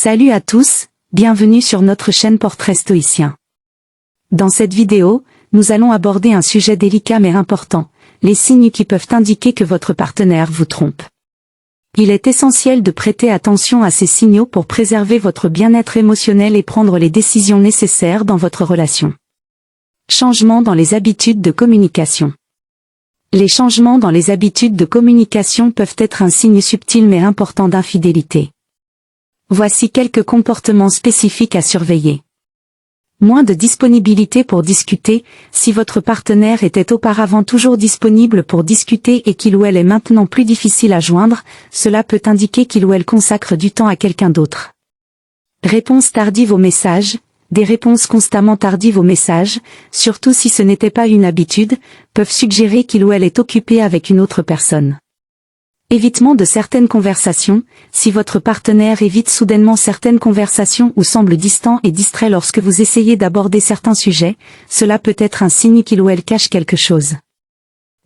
Salut à tous, bienvenue sur notre chaîne Portrait Stoïcien. Dans cette vidéo, nous allons aborder un sujet délicat mais important, les signes qui peuvent indiquer que votre partenaire vous trompe. Il est essentiel de prêter attention à ces signaux pour préserver votre bien-être émotionnel et prendre les décisions nécessaires dans votre relation. Changements dans les habitudes de communication. Les changements dans les habitudes de communication peuvent être un signe subtil mais important d'infidélité. Voici quelques comportements spécifiques à surveiller. Moins de disponibilité pour discuter. Si votre partenaire était auparavant toujours disponible pour discuter et qu'il ou elle est maintenant plus difficile à joindre, cela peut indiquer qu'il ou elle consacre du temps à quelqu'un d'autre. Réponse tardive aux messages. Des réponses constamment tardives aux messages, surtout si ce n'était pas une habitude, peuvent suggérer qu'il ou elle est occupé avec une autre personne. Évitement de certaines conversations. Si votre partenaire évite soudainement certaines conversations ou semble distant et distrait lorsque vous essayez d'aborder certains sujets, cela peut être un signe qu'il ou elle cache quelque chose.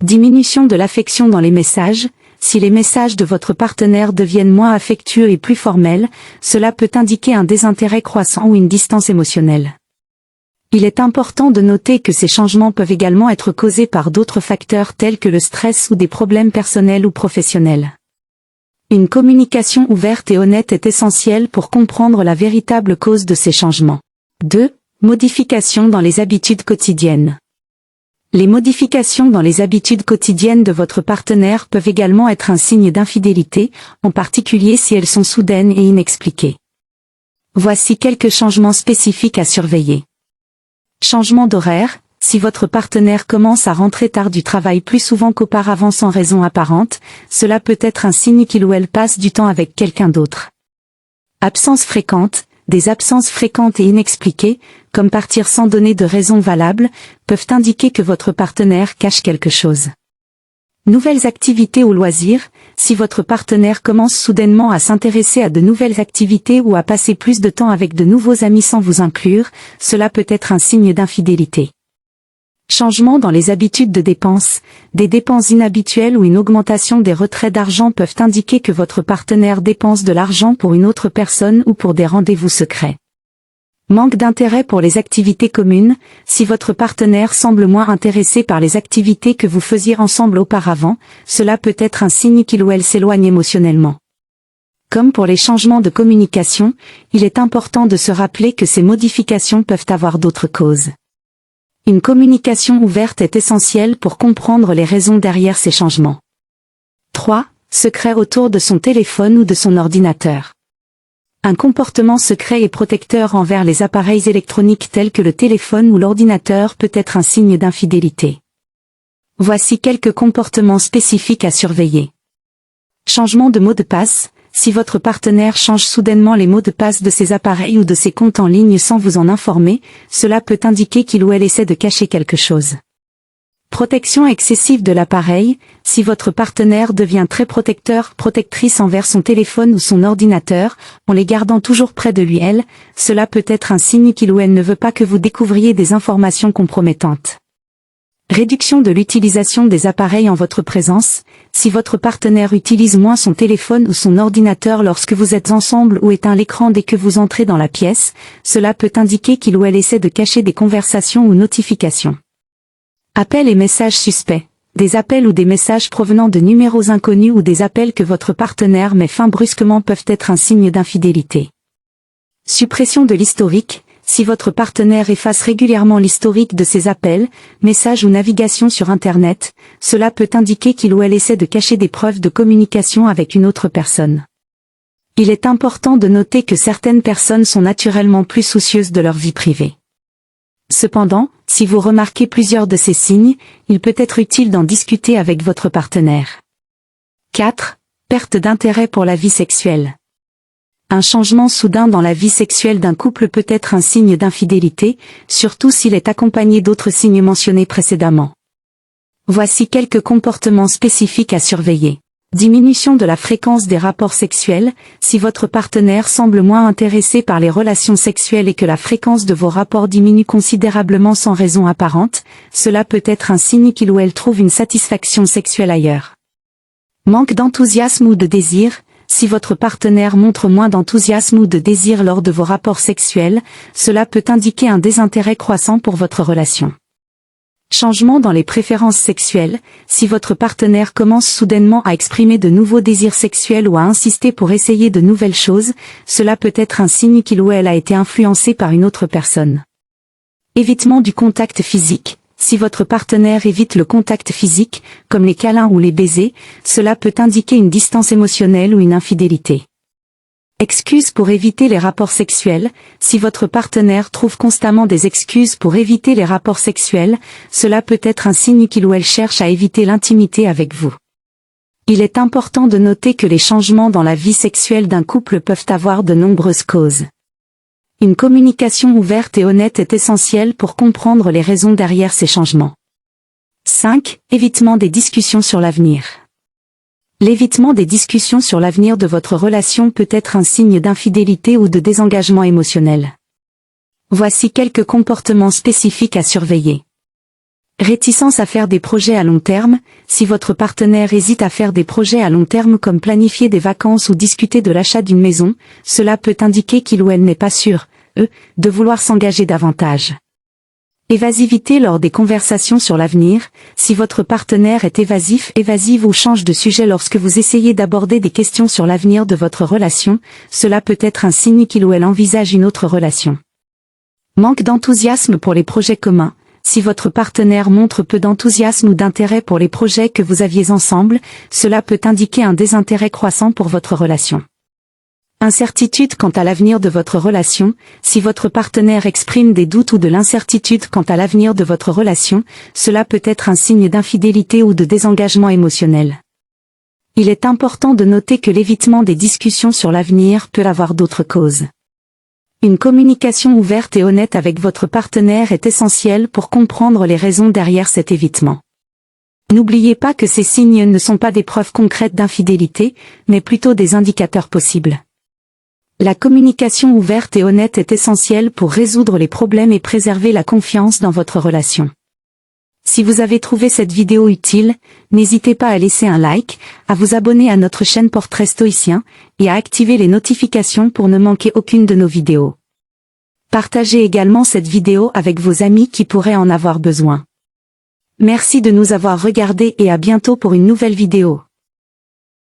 Diminution de l'affection dans les messages. Si les messages de votre partenaire deviennent moins affectueux et plus formels, cela peut indiquer un désintérêt croissant ou une distance émotionnelle. Il est important de noter que ces changements peuvent également être causés par d'autres facteurs tels que le stress ou des problèmes personnels ou professionnels. Une communication ouverte et honnête est essentielle pour comprendre la véritable cause de ces changements. 2. Modifications dans les habitudes quotidiennes. Les modifications dans les habitudes quotidiennes de votre partenaire peuvent également être un signe d'infidélité, en particulier si elles sont soudaines et inexpliquées. Voici quelques changements spécifiques à surveiller. Changement d'horaire. Si votre partenaire commence à rentrer tard du travail plus souvent qu'auparavant sans raison apparente, cela peut être un signe qu'il ou elle passe du temps avec quelqu'un d'autre. Absence fréquente. Des absences fréquentes et inexpliquées, comme partir sans donner de raison valable, peuvent indiquer que votre partenaire cache quelque chose. Nouvelles activités ou loisirs. Si votre partenaire commence soudainement à s'intéresser à de nouvelles activités ou à passer plus de temps avec de nouveaux amis sans vous inclure, cela peut être un signe d'infidélité. Changement dans les habitudes de dépenses. Des dépenses inhabituelles ou une augmentation des retraits d'argent peuvent indiquer que votre partenaire dépense de l'argent pour une autre personne ou pour des rendez-vous secrets. Manque d'intérêt pour les activités communes. Si votre partenaire semble moins intéressé par les activités que vous faisiez ensemble auparavant, cela peut être un signe qu'il ou elle s'éloigne émotionnellement. Comme pour les changements de communication, il est important de se rappeler que ces modifications peuvent avoir d'autres causes. Une communication ouverte est essentielle pour comprendre les raisons derrière ces changements. 3. Secret autour de son téléphone ou de son ordinateur. Un comportement secret et protecteur envers les appareils électroniques tels que le téléphone ou l'ordinateur peut être un signe d'infidélité. Voici quelques comportements spécifiques à surveiller. Changement de mot de passe. Si votre partenaire change soudainement les mots de passe de ses appareils ou de ses comptes en ligne sans vous en informer, cela peut indiquer qu'il ou elle essaie de cacher quelque chose. Protection excessive de l'appareil. Si votre partenaire devient très protectrice envers son téléphone ou son ordinateur, en les gardant toujours près de lui cela peut être un signe qu'il ou elle ne veut pas que vous découvriez des informations compromettantes. Réduction de l'utilisation des appareils en votre présence. Si votre partenaire utilise moins son téléphone ou son ordinateur lorsque vous êtes ensemble ou éteint l'écran dès que vous entrez dans la pièce, cela peut indiquer qu'il ou elle essaie de cacher des conversations ou notifications. Appels et messages suspects. Des appels ou des messages provenant de numéros inconnus ou des appels que votre partenaire met fin brusquement peuvent être un signe d'infidélité. Suppression de l'historique. Si votre partenaire efface régulièrement l'historique de ses appels, messages ou navigation sur Internet, cela peut indiquer qu'il ou elle essaie de cacher des preuves de communication avec une autre personne. Il est important de noter que certaines personnes sont naturellement plus soucieuses de leur vie privée. Cependant, si vous remarquez plusieurs de ces signes, il peut être utile d'en discuter avec votre partenaire. 4. Perte d'intérêt pour la vie sexuelle. Un changement soudain dans la vie sexuelle d'un couple peut être un signe d'infidélité, surtout s'il est accompagné d'autres signes mentionnés précédemment. Voici quelques comportements spécifiques à surveiller. Diminution de la fréquence des rapports sexuels. Si votre partenaire semble moins intéressé par les relations sexuelles et que la fréquence de vos rapports diminue considérablement sans raison apparente, cela peut être un signe qu'il ou elle trouve une satisfaction sexuelle ailleurs. Manque d'enthousiasme ou de désir. Si votre partenaire montre moins d'enthousiasme ou de désir lors de vos rapports sexuels, cela peut indiquer un désintérêt croissant pour votre relation. Changement dans les préférences sexuelles, si votre partenaire commence soudainement à exprimer de nouveaux désirs sexuels ou à insister pour essayer de nouvelles choses, cela peut être un signe qu'il ou elle a été influencé par une autre personne. Évitement du contact physique. Si votre partenaire évite le contact physique, comme les câlins ou les baisers, cela peut indiquer une distance émotionnelle ou une infidélité. Excuses pour éviter les rapports sexuels. Si votre partenaire trouve constamment des excuses pour éviter les rapports sexuels, cela peut être un signe qu'il ou elle cherche à éviter l'intimité avec vous. Il est important de noter que les changements dans la vie sexuelle d'un couple peuvent avoir de nombreuses causes. Une communication ouverte et honnête est essentielle pour comprendre les raisons derrière ces changements. 5. Évitement des discussions sur l'avenir. L'évitement des discussions sur l'avenir de votre relation peut être un signe d'infidélité ou de désengagement émotionnel. Voici quelques comportements spécifiques à surveiller. Réticence à faire des projets à long terme. Si votre partenaire hésite à faire des projets à long terme comme planifier des vacances ou discuter de l'achat d'une maison, cela peut indiquer qu'il ou elle n'est pas sûr, de vouloir s'engager davantage. Évasivité lors des conversations sur l'avenir. Si votre partenaire est évasive ou change de sujet lorsque vous essayez d'aborder des questions sur l'avenir de votre relation, cela peut être un signe qu'il ou elle envisage une autre relation. Manque d'enthousiasme pour les projets communs. Si votre partenaire montre peu d'enthousiasme ou d'intérêt pour les projets que vous aviez ensemble, cela peut indiquer un désintérêt croissant pour votre relation. Incertitude quant à l'avenir de votre relation. Si votre partenaire exprime des doutes ou de l'incertitude quant à l'avenir de votre relation, cela peut être un signe d'infidélité ou de désengagement émotionnel. Il est important de noter que l'évitement des discussions sur l'avenir peut avoir d'autres causes. Une communication ouverte et honnête avec votre partenaire est essentielle pour comprendre les raisons derrière cet évitement. N'oubliez pas que ces signes ne sont pas des preuves concrètes d'infidélité, mais plutôt des indicateurs possibles. La communication ouverte et honnête est essentielle pour résoudre les problèmes et préserver la confiance dans votre relation. Si vous avez trouvé cette vidéo utile, n'hésitez pas à laisser un like, à vous abonner à notre chaîne Portrait Stoïcien, et à activer les notifications pour ne manquer aucune de nos vidéos. Partagez également cette vidéo avec vos amis qui pourraient en avoir besoin. Merci de nous avoir regardés et à bientôt pour une nouvelle vidéo.